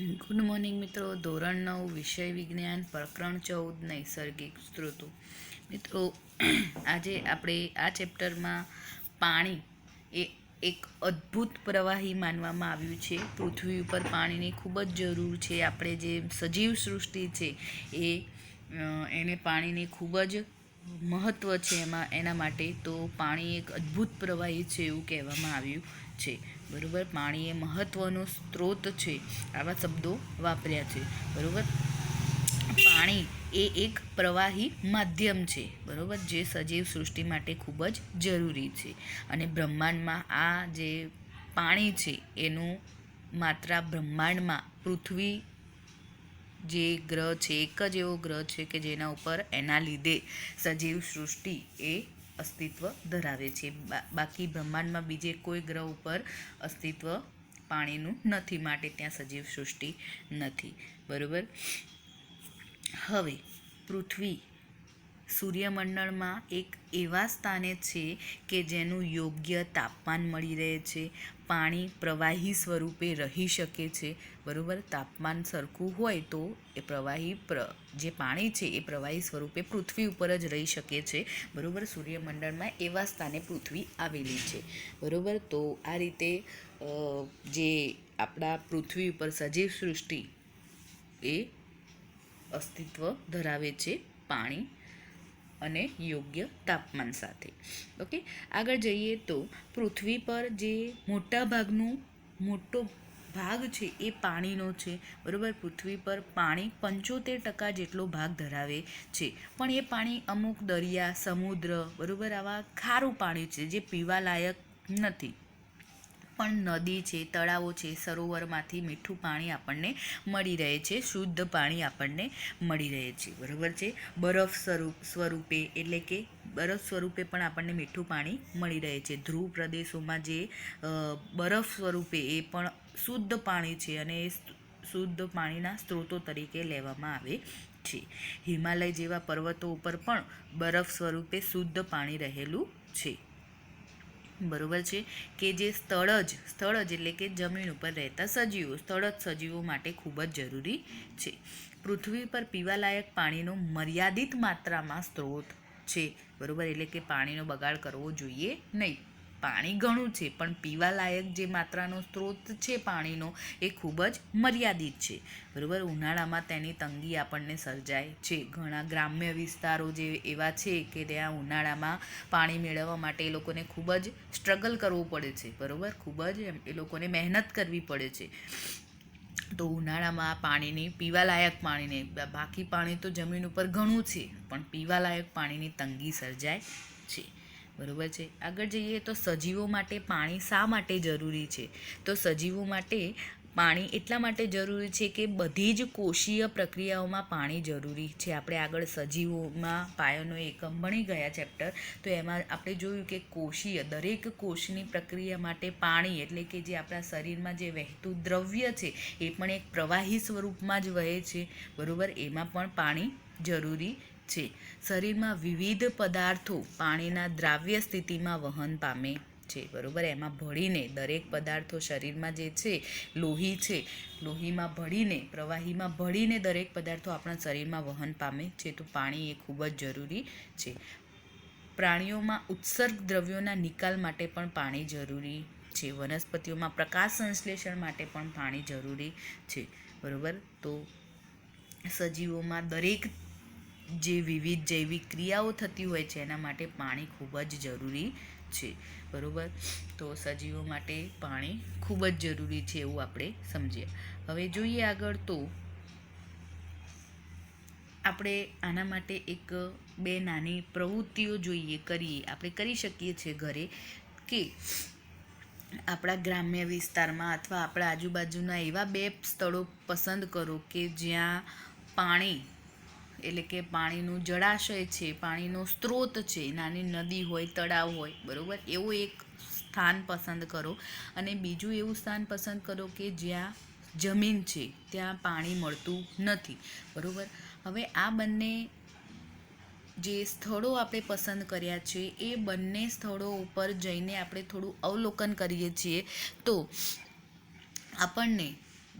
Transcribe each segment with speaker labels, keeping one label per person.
Speaker 1: Good morning મિત્રો. ધોરણ 9 વિષય વિજ્ઞાન પ્રકરણ 14 નૈસર્ગિક સ્ત્રોતો. મિત્રો આજે આપણે આ ચેપ્ટરમાં પાણી એ એક અદ્ભુત પ્રવાહી માનવામાં આવ્યું છે. પૃથ્વી ઉપર પાણીની ખૂબ જ જરૂર છે. આપણે જે સજીવ સૃષ્ટિ છે એને પાણીની ખૂબ જ મહત્ત્વ છે એના માટે. તો પાણી એક અદ્ભુત પ્રવાહી છે એવું કહેવામાં આવ્યું છે. બરાબર, પાણી એ મહત્ત્વનો સ્ત્રોત છે, આવા શબ્દો વાપર્યા છે. બરાબર, પાણી એ એક પ્રવાહી માધ્યમ છે, બરાબર, જે સજીવ સૃષ્ટિ માટે ખૂબ જ જરૂરી છે. અને બ્રહ્માંડમાં આ જે પાણી છે એનું માત્રા બ્રહ્માંડમાં પૃથ્વી જે ગ્રહ છે એક જ એવો ગ્રહ છે કે જેના ઉપર એના લીધે સજીવ સૃષ્ટિ એ અસ્તિત્વ ધરાવે છે. બાકી બ્રહ્માંડમાં બીજે કોઈ ગ્રહ ઉપર અસ્તિત્વ પાણીનું નથી, માટે ત્યાં સજીવ સૃષ્ટિ નથી. બરાબર, હવે પૃથ્વી સૂર્યમંડળમાં એક એવા સ્થાને છે કે જેનું યોગ્ય તાપમાન મળી રહે છે. પાણી પ્રવાહી સ્વરૂપે રહી શકે છે. બરાબર, તાપમાન સરખું હોય તો એ પ્રવાહી જે પાણી છે એ પ્રવાહી સ્વરૂપે પૃથ્વી ઉપર જ રહી શકે છે. બરાબર, સૂર્યમંડળમાં એવા સ્થાને પૃથ્વી આવેલી છે. બરાબર, તો આ રીતે જે આપણા પૃથ્વી ઉપર સજીવ સૃષ્ટિ એ અસ્તિત્વ ધરાવે છે પાણી અને યોગ્ય તાપમાન સાથે. ઓકે, આગળ જઈએ તો પૃથ્વી પર જે મોટો ભાગ છે એ પાણીનો છે. બરાબર, પૃથ્વી પર પાણી 75% જેટલો ભાગ ધરાવે છે. પણ એ પાણી અમુક દરિયા, સમુદ્ર, બરાબર, આવા ખારું પાણી છે જે પીવા લાયક નથી. પણ નદી છે, તળાવો છે, સરોવરમાંથી મીઠું પાણી આપણને મળી રહે છે, શુદ્ધ પાણી આપણને મળી રહે છે. બરાબર છે, બરફ સ્વરૂપે, એટલે કે બરફ સ્વરૂપે પણ આપણને મીઠું પાણી મળી રહે છે. ધ્રુવ પ્રદેશોમાં જે બરફ સ્વરૂપે એ પણ શુદ્ધ પાણી છે અને એ શુદ્ધ પાણીના સ્ત્રોતો તરીકે લેવામાં આવે છે. હિમાલય જેવા પર્વતો ઉપર પણ બરફ સ્વરૂપે શુદ્ધ પાણી રહેલું છે. બરાબર છે, કે જે સ્થળ જ એટલે કે જમીન ઉપર રહેતા સ્થળ જ સજીવો માટે ખૂબ જ જરૂરી છે. પૃથ્વી પર પીવાલાયક પાણીનો મર્યાદિત માત્રામાં સ્ત્રોત છે. બરાબર, એટલે કે પાણીનો બગાડ કરવો જોઈએ નહીં. પાણી ઘણું છે પણ પીવાલાયક જે માત્રાનો સ્ત્રોત છે પાણીનો એ ખૂબ જ મર્યાદિત છે. બરાબર, ઉનાળામાં તેની તંગી આપણને સર્જાય છે. ઘણા ગ્રામ્ય વિસ્તારો જે એવા છે કે ત્યાં ઉનાળામાં પાણી મેળવવા માટે એ લોકોને ખૂબ જ સ્ટ્રગલ કરવું પડે છે. બરાબર, ખૂબ જ એ લોકોને મહેનત કરવી પડે છે. તો ઉનાળામાં પીવાલાયક પાણીને, બાકી પાણી તો જમીન ઉપર ઘણું છે પણ પીવાલાયક પાણીની તંગી સર્જાય છે. બરાબર છે, આગળ જઈએ તો સજીવો માટે પાણી શા માટે જરૂરી છે? તો સજીવો માટે પાણી એટલા માટે જરૂરી છે કે બધી જ કોષીય પ્રક્રિયાઓમાં પાણી જરૂરી છે. આપણે આગળ સજીવોમાં પાયાનો એકમ ભણી ગયા ચેપ્ટર, તો એમાં આપણે જોયું કે દરેક કોષની પ્રક્રિયા માટે પાણી, એટલે કે જે આપણા શરીરમાં જે વહેતું દ્રવ્ય છે એ પણ એક પ્રવાહી સ્વરૂપમાં જ વહે છે. બરાબર, એમાં પણ પાણી જરૂરી છે. શરીરમાં વિવિધ પદાર્થો પાણીના દ્રાવ્ય સ્થિતિમાં વહન પામે છે. બરાબર, એમાં ભળીને દરેક પદાર્થો શરીરમાં જે છે, લોહી છે, લોહીમાં ભળીને, પ્રવાહીમાં ભળીને દરેક પદાર્થો આપણા શરીરમાં વહન પામે છે. તો પાણી એ ખૂબ જ જરૂરી છે. પ્રાણીઓમાં ઉત્સર્ગ દ્રવ્યોના નિકાલ માટે પણ પાણી જરૂરી છે. વનસ્પતિઓમાં પ્રકાશ સંશ્લેષણ માટે પણ પાણી જરૂરી છે. બરાબર, તો સજીવોમાં દરેક જે વિવિધ જૈવિક ક્રિયાઓ થતી હોય છે એના માટે પાણી ખૂબ જ જરૂરી છે. બરાબર, તો સજીવો માટે પાણી ખૂબ જ જરૂરી છે એવું આપણે સમજીએ. હવે જોઈએ આગળ, તો આપણે આના માટે બે નાની પ્રવૃત્તિઓ આપણે કરી શકીએ છીએ ઘરે, કે આપણા ગ્રામ્ય વિસ્તારમાં અથવા આપણા આજુબાજુના એવા 2 સ્થળો પસંદ કરો કે જ્યાં પાણી, એટલે કે પાણીનું જળાશય છે, પાણીનો સ્ત્રોત છે, નાની નદી હોય, તળાવ હોય, બરાબર, એવું એક સ્થાન પસંદ કરો. અને બીજું એવું સ્થાન પસંદ કરો કે જ્યાં જમીન છે, ત્યાં પાણી મળતું નથી. બરાબર, હવે આ બંને જે સ્થળો આપણે પસંદ કર્યા છે એ બંને સ્થળો ઉપર જઈને આપણે થોડું અવલોકન કરીએ છીએ તો આપણને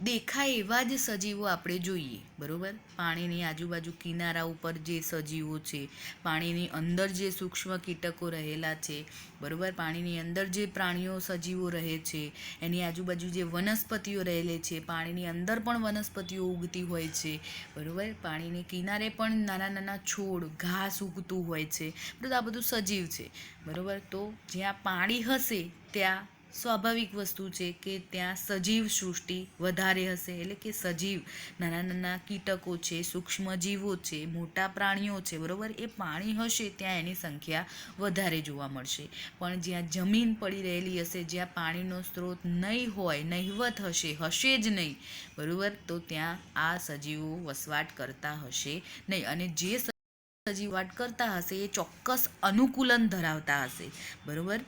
Speaker 1: દેખાય એવા જ સજીવો આપણે જોઈએ, બરાબર. પાણીની આજુબાજુ કિનારા ઉપર જે સજીવો છે, પાણીની અંદર જે સૂક્ષ્મ કીટકો રહેલા છે, બરાબર, પાણીની અંદર જે પ્રાણીઓ સજીવો રહે છે, એની આજુબાજુ જે વનસ્પતિઓ રહેલી છે, પાણીની અંદર પણ વનસ્પતિઓ ઉગતી હોય છે, બરાબર. પાણીની કિનારે પણ નાના નાના છોડ ઘાસ ઉગતું હોય છે, બધું આ બધું સજીવ છે, બરાબર. તો જ્યાં પાણી હશે ત્યાં સ્વાભાવિક વસ્તુ છે કે ત્યાં સજીવ સૃષ્ટિ વધારે હશે, એટલે કે સજીવ નાના નાના કીટકો છે, સૂક્ષ્મ જીવો છે, મોટા પ્રાણીઓ છે, બરાબર. એ પાણી હશે ત્યાં એની સંખ્યા વધારે જોવા મળશે. પણ જ્યાં જમીન પડી રહેલી હશે, જ્યાં પાણીનો સ્ત્રોત નહીં હોય, નહિવત હશે જ નહીં, બરાબર, તો ત્યાં આ સજીવો વસવાટ કરતા હશે નહીં. અને જે સજીવ વસવાટ કરતા હશે એ ચોક્કસ અનુકૂલન ધરાવતા હશે, બરાબર.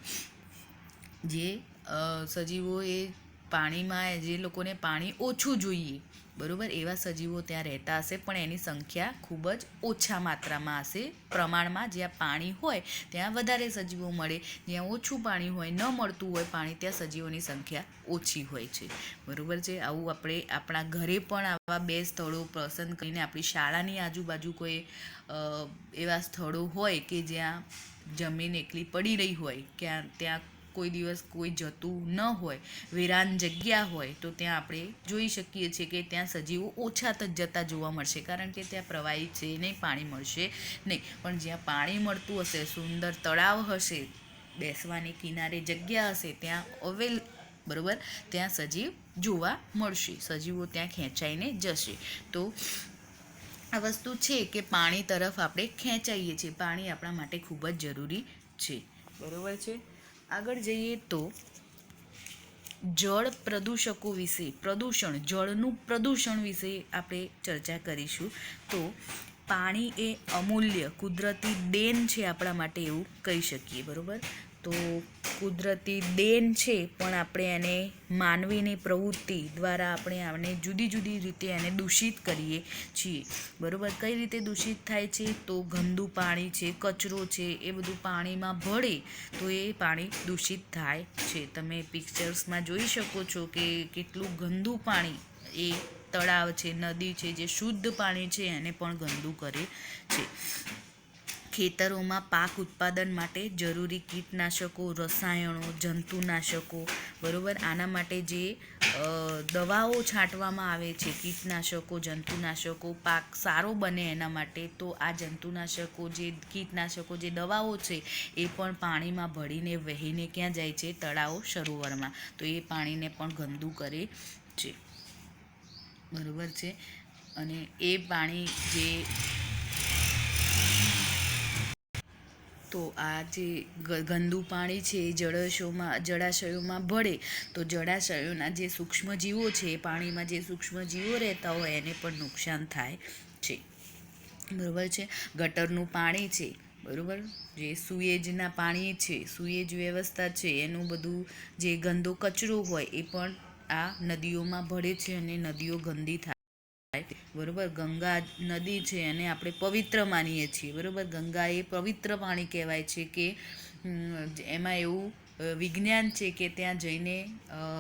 Speaker 1: જે સજીવો એ પાણીમાં, જે લોકોને પાણી ઓછું જોઈએ, બરાબર, એવા સજીવો ત્યાં રહેતા હશે, પણ એની સંખ્યા ખૂબ જ ઓછા માત્રામાં હશે. પ્રમાણમાં જ્યાં પાણી હોય ત્યાં વધારે સજીવો મળે, જ્યાં ઓછું પાણી હોય, ન મળતું હોય પાણી, ત્યાં સજીવોની સંખ્યા ઓછી હોય છે, બરાબર છે. આવું આપણે આપણા ઘરે પણ આવા 2 સ્થળો પસંદ કરીને, આપણી શાળાની આજુબાજુ કોઈ એવા સ્થળો હોય કે જ્યાં જમીન એકલી પડી રહી હોય, ત્યાં કોઈ દિવસ કોઈ જતું ન હોય, વેરાન જગ્યા હોય, તો ત્યાં આપણે જોઈ શકીએ છીએ કે ત્યાં સજીવો ઓછા જતા જોવા મળશે, કારણ કે ત્યાં પ્રવાહી છે નહીં, પાણી મળશે નહીં. પણ જ્યાં પાણી મળતું હશે, સુંદર તળાવ હશે, બેસવાની કિનારે જગ્યા હશે, ત્યાં બરાબર, ત્યાં સજીવ જોવા મળશે, સજીવો ત્યાં ખેંચાઈને જશે. તો આ વસ્તુ છે કે પાણી તરફ આપણે ખેંચાઈએ છીએ, પાણી આપણા માટે ખૂબ જ જરૂરી છે, બરાબર છે. આગળ જઈએ તો જળ પ્રદૂષકો વિશે, જળનું પ્રદૂષણ વિશે આપણે ચર્ચા કરીશું. તો પાણી એ અમૂલ્ય કુદરતી દેન છે આપણા માટે, એવું કહી શકીએ, બરાબર. તો કુદરતી દેન છે, પણ આપણે એને માનવીની પ્રવૃત્તિ દ્વારા આપણે આને જુદી જુદી રીતે એને દૂષિત કરીએ છીએ, બરાબર. કઈ રીતે દૂષિત થાય છે? તો ગંદુ પાણી છે, કચરો છે, એ બધું પાણીમાં ભળે તો એ પાણી દૂષિત થાય છે. તમે પિક્ચર્સમાં જોઈ શકો છો કે કેટલું ગંદુ પાણી એ તળાવ છે, નદી છે, જે શુદ્ધ પાણી છે એને પણ ગંદુ કરે છે. ખેતરોમાં પાક ઉત્પાદન માટે જરૂરી કીટનાશકો, રસાયણો, જંતુનાશકો, બરાબર, આના માટે જે દવાઓ છાંટવામાં આવે છે, કીટનાશકો, જંતુનાશકો, પાક સારો બને એના માટે, તો આ જંતુનાશકો, જે કીટનાશકો, જે દવાઓ છે એ પણ પાણીમાં ભળીને વહીને ક્યાં જાય છે? તળાવો, સરોવરમાં. તો એ પાણીને પણ ગંદુ કરે છે, બરાબર છે. અને એ પાણી જે તો આ જે ગંદુ પાણી છે એ જળાશયોમાં ભળે તો જળાશયોના જે સૂક્ષ્મજીવો છે, પાણીમાં જે સૂક્ષ્મજીવો રહેતા હોય એને પણ નુકસાન થાય છે, બરાબર છે. ગટરનું પાણી છે, બરાબર, જે સુએજના પાણી છે, સુએજ વ્યવસ્થા છે, એનું બધું જે ગંદો કચરો હોય એ પણ આ નદીઓમાં ભળે છે અને નદીઓ ગંદી થાય, બરાબર. ગંગા નદી છે એને આપણે પવિત્ર માનીએ છીએ, બરાબર. ગંગા એ પવિત્ર પાણી કહેવાય છે કે એમાં એવું વિજ્ઞાન છે કે ત્યાં જઈને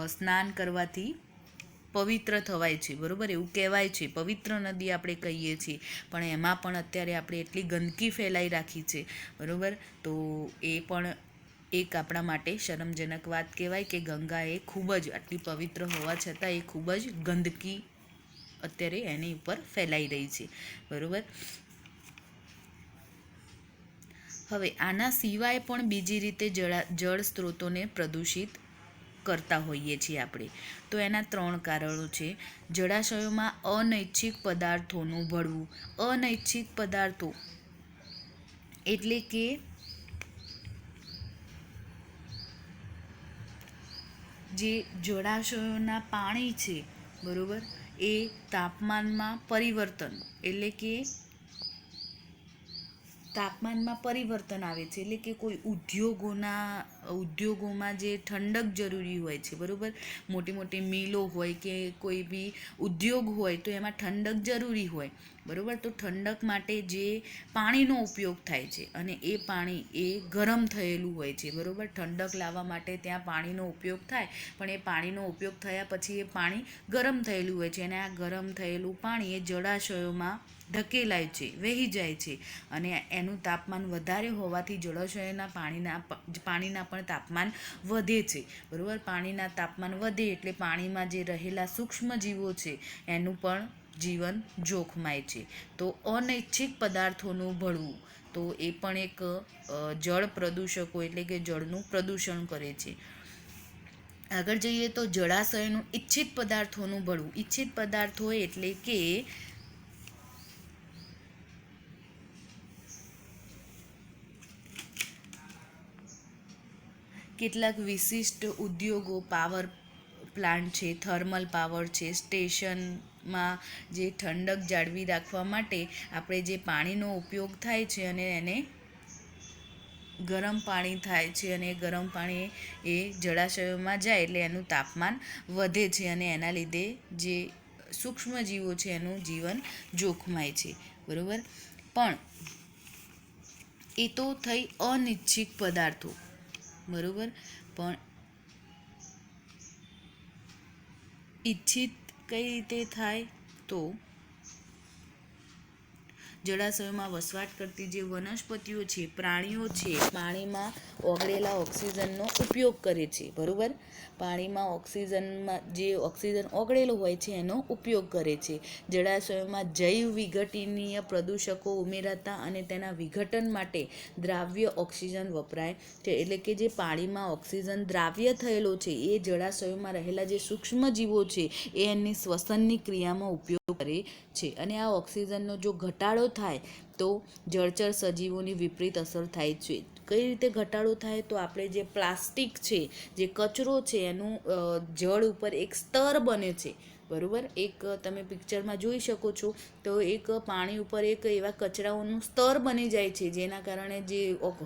Speaker 1: સ્નાન કરવાથી પવિત્ર થવાય છે, બરાબર, એવું કહેવાય છે. પવિત્ર નદી આપણે કહીએ છીએ, પણ એમાં પણ અત્યારે આપણે એટલી ગંદકી ફેલાઈ રાખી છે, બરાબર. તો એ પણ એક આપણા માટે શરમજનક વાત કહેવાય કે ગંગા એ ખૂબ જ આટલી પવિત્ર હોવા છતાં એ ખૂબ જ ગંદકી અત્યારે એની ઉપર ફેલાઈ રહી છે, બરાબર. હવે આના સિવાય પણ બીજી રીતે જળ સ્ત્રોતોને પ્રદૂષિત કરતા હોઈએ છીએ આપણે. તો એના 3 કારણો છે. જળાશયોમાં અનૈચ્છિક પદાર્થોનું ભળવું. અનૈચ્છિક પદાર્થો એટલે કે જે જળાશયોના પાણી છે, બરાબર, એ તાપમાનમાં પરિવર્તન, એટલે કે તાપમાનમાં પરિવર્તન આવે છે. એટલે કે કોઈ ઉદ્યોગોમાં જે ઠંડક જરૂરી હોય છે, બરાબર, મોટી મોટી મિલો હોય કે કોઈ બી ઉદ્યોગ હોય તો એમાં ઠંડક જરૂરી હોય, બરાબર. તો ઠંડક માટે જે પાણીનો ઉપયોગ થાય છે અને એ પાણી એ ગરમ થયેલું હોય છે, બરાબર. ઠંડક લાવવા માટે ત્યાં પાણીનો ઉપયોગ થાય, પણ એ પાણીનો ઉપયોગ થયા પછી એ પાણી ગરમ થયેલું હોય છે અને આ ગરમ થયેલું પાણી એ જળાશયોમાં ઢકેલાય છે, વહી જાય છે અને એનું તાપમાન વધારે હોવાથી જળાશયોના પાણીના પણ તાપમાન વધે છે, બરાબર. પાણીના તાપમાન વધે એટલે પાણીમાં જે રહેલા સૂક્ષ્મજીવો છે એનું પણ જીવન જોખમાય છે. તો અનૈચ્છિક પદાર્થોનું ભળવું, તો એ પણ એક જળ પ્રદૂષકો એટલે કે જળનું પ્રદૂષણ કરે છે. આગળ જઈએ તો જળાશયનું ઇચ્છિત પદાર્થોનું ભળવું. ઇચ્છિત પદાર્થો એટલે કે કેટલાક વિશિષ્ટ ઉદ્યોગો, પાવર પ્લાન્ટ છે, થર્મલ પાવર છે, સ્ટેશનમાં જે ઠંડક જાળવી રાખવા માટે આપણે જે પાણીનો ઉપયોગ થાય છે અને એને ગરમ પાણી થાય છે અને ગરમ પાણી એ જળાશયોમાં જાય એટલે એનું તાપમાન વધે છે અને એના લીધે જે સૂક્ષ્મજીવો છે એનું જીવન જોખમાય છે, બરાબર. પણ એ તો થઈ અનિચ્છિત પદાર્થો, બરાબર. પણ ઈચ્છિત કઈ રીતે થાય? તો જળાશયોમાં વસવાટ કરતી જે વનસ્પતિઓ છે, પ્રાણીઓ છે, પાણીમાં ઓગળેલા ઓક્સિજનનો ઉપયોગ કરે છે, બરાબર. પાણીમાં જે ઓક્સિજન ઓગળેલો હોય છે એનો ઉપયોગ કરે છે. જળાશયોમાં જૈવ વિઘટનીય પ્રદૂષકો ઉમેરાતા અને તેના વિઘટન માટે દ્રાવ્ય ઓક્સિજન વપરાય છે. એટલે કે જે પાણીમાં ઓક્સિજન દ્રાવ્ય થયેલો છે એ જળાશયોમાં રહેલા જે સૂક્ષ્મજીવો છે એ એની શ્વસનની ક્રિયામાં ઉપયોગ કરે છે અને આ ઓક્સિજનનો જો ઘટાડો થાય તો જળચર સજીવોની વિપરીત અસર થાય છે. કઈ રીતે ઘટાડો થાય? તો આપણે જે પ્લાસ્ટિક છે, જે કચરો છે, એનું જળ ઉપર એક સ્તર બને છે, બરાબર. એક તમે પિક્ચરમાં જોઈ શકો છો તો એક પાણી ઉપર એક એવા કચરાઓનું સ્તર બની જાય છે જેના કારણે જે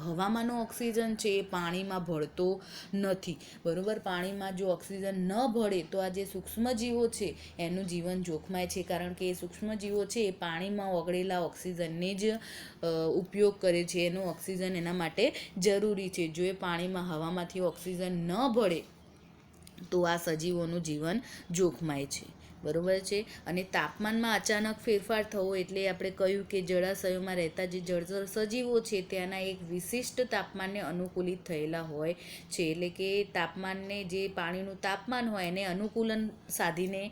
Speaker 1: હવામાંનો ઓક્સિજન છે એ પાણીમાં ભળતો નથી, બરાબર. પાણીમાં જો ઓક્સિજન ન ભળે તો આ જે સૂક્ષ્મજીવો છે એનું જીવન જોખમાય છે, કારણ કે એ સૂક્ષ્મજીવો છે એ પાણીમાં ઓગળેલા ઓક્સિજનને જ ઉપયોગ કરે છે. એનું ઓક્સિજન એના માટે જરૂરી છે. જો એ પાણીમાં હવામાંથી ઓક્સિજન ન ભળે તો આ સજીવોનું જીવન જોખમાય છે, બરાબર છે. અને તાપમાનમાં અચાનક ફેરફાર થવો એટલે આપણે કહ્યું કે જળાશયોમાં રહેતા જે જળચર સજીવો છે ત્યાંના એક વિશિષ્ટ તાપમાનને અનુકૂલિત થયેલા હોય છે. એટલે કે તાપમાનને, જે પાણીનું તાપમાન હોય એને અનુકૂલન સાધીને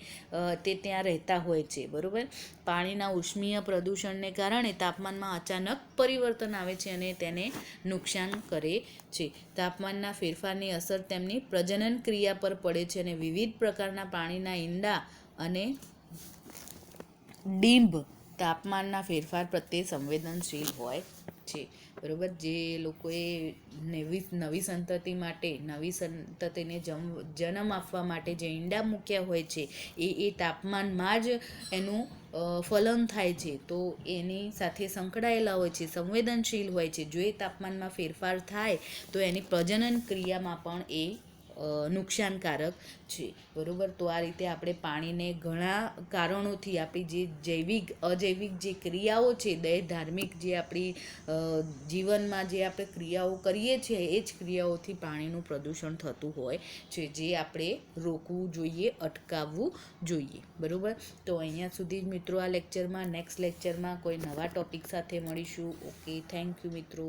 Speaker 1: તે ત્યાં રહેતા હોય છે, બરાબર. પાણીના ઉષ્મીય પ્રદૂષણને કારણે તાપમાનમાં અચાનક પરિવર્તન આવે છે અને તેને નુકસાન કરે છે. તાપમાનના ફેરફારની અસર તેમની પ્રજનન ક્રિયા પર પડે છે અને વિવિધ પ્રકારના પાણીના ઈંડા અને ડીંભ તાપમાનના ફેરફાર પ્રત્યે સંવેદનશીલ હોય છે, બરાબર. જે લોકોએ નવી સંતતિને જન્મ આપવા માટે જે ઈંડા મૂક્યા હોય છે એ તાપમાનમાં જ એનું ફલન થાય છે, તો એની સાથે સંકળાયેલા હોય છે, સંવેદનશીલ હોય છે. જો એ તાપમાનમાં ફેરફાર થાય તો એની પ્રજનન ક્રિયામાં પણ એ નુકસાનકારક છે, બરાબર. તો આ રીતે આપણે પાણીને ઘણા કારણોથી આપણી જે અજૈવિક જે ક્રિયાઓ છે, ધાર્મિક જે આપણી જીવનમાં જે આપણે ક્રિયાઓ કરીએ છીએ એ જ ક્રિયાઓથી પાણીનું પ્રદૂષણ થતું હોય છે, જે આપણે રોકવું જોઈએ, અટકાવવું જોઈએ, બરાબર. તો અહીંયા સુધી જ મિત્રો આ લેક્ચરમાં. નેક્સ્ટ લેક્ચરમાં કોઈ નવા ટૉપિક સાથે મળીશું. ઓકે, થેન્ક યુ મિત્રો.